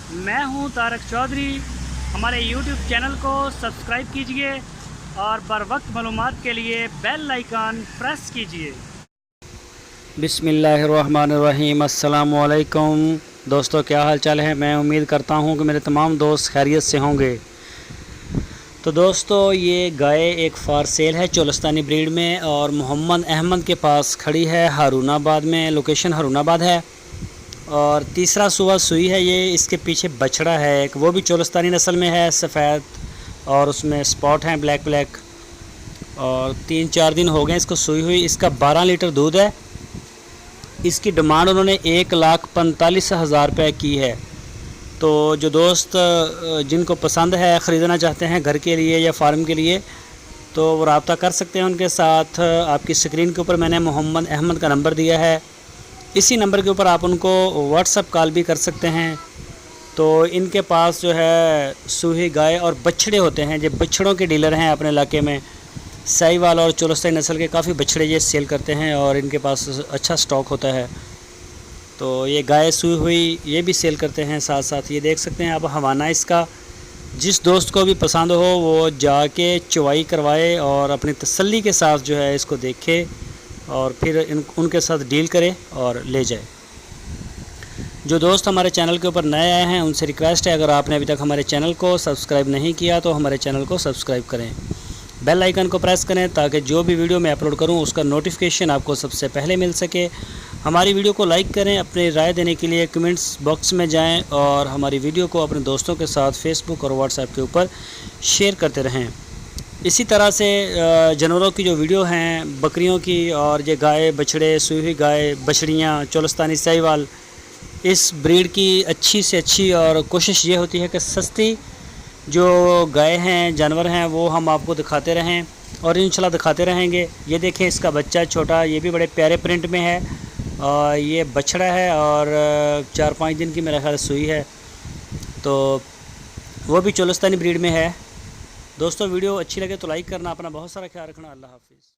मैं हूं तारक चौधरी। हमारे YouTube चैनल को सब्सक्राइब कीजिए और बर वक्त मालूमात के लिए बेल आइकन प्रेस कीजिए। बिस्मिल्लाहिर्रहमानिर्रहीम। अस्सलामु अलैकुम दोस्तों, क्या हाल चाल है। मैं उम्मीद करता हूं कि मेरे तमाम दोस्त खैरियत से होंगे। तो दोस्तों, ये गाय एक फार सेल है चोलस्तानी ब्रीड में और मोहम्मद अहमद के पास खड़ी है। हारूनाबाद में लोकेशन हारूनाबाद है और तीसरा सुबह सुई है। ये इसके पीछे बछड़ा है एक, वो भी चोलस्तानी नस्ल में है, सफ़ेद और उसमें स्पॉट हैं ब्लैक ब्लैक। और 3-4 दिन हो गए इसको सुई हुई। इसका 12 लीटर दूध है। इसकी डिमांड उन्होंने 1,45,000 रुपये की है। तो जो दोस्त जिनको पसंद है, ख़रीदना चाहते हैं घर के लिए या फार्म के लिए, तो वो रब्ता कर सकते हैं उनके साथ। आपकी स्क्रीन के ऊपर मैंने मोहम्मद अहमद का नंबर दिया है। इसी नंबर के ऊपर आप उनको व्हाट्सअप कॉल भी कर सकते हैं। तो इनके पास जो है सूही गाय और बछड़े होते हैं। जो बछड़ों के डीलर हैं अपने इलाके में, साहिवाल और चोलस्तानी नस्ल के काफ़ी बछड़े ये सेल करते हैं और इनके पास अच्छा स्टॉक होता है। तो ये गाय सूई हुई ये भी सेल करते हैं साथ साथ। ये देख सकते हैं आप हवाना इसका। जिस दोस्त को भी पसंद हो वो जाके चवाई करवाए और अपनी तसल्ली के साथ जो है इसको देखे और फिर उनके साथ डील करे और ले जाए। जो दोस्त हमारे चैनल के ऊपर नए आए हैं उनसे रिक्वेस्ट है, अगर आपने अभी तक हमारे चैनल को सब्सक्राइब नहीं किया तो हमारे चैनल को सब्सक्राइब करें, बेल आइकन को प्रेस करें ताकि जो भी वीडियो मैं अपलोड करूं उसका नोटिफिकेशन आपको सबसे पहले मिल सके। हमारी वीडियो को लाइक करें। अपनी राय देने के लिए कमेंट्स बॉक्स में जाएं और हमारी वीडियो को अपने दोस्तों के साथ फेसबुक और व्हाट्सएप के ऊपर शेयर करते रहें। इसी तरह से जानवरों की जो वीडियो हैं, बकरियों की और ये गाय बछड़े, सूई हुई गाय बछड़ियाँ, चोलस्तानी साहिवाल, इस ब्रीड की अच्छी से अच्छी और कोशिश ये होती है कि सस्ती जो गाय हैं, जानवर हैं, वो हम आपको दिखाते रहें और इंशाल्लाह दिखाते रहेंगे। ये देखें इसका बच्चा छोटा, ये भी बड़े प्यारे प्रिंट में है और ये बछड़ा है और 4-5 दिन की मेरा ख्याल सुई है। तो वो भी चोलस्तानी ब्रीड में है। दोस्तों, वीडियो अच्छी लगे तो लाइक करना। अपना बहुत सारा ख्याल रखना। अल्लाह हाफिज़।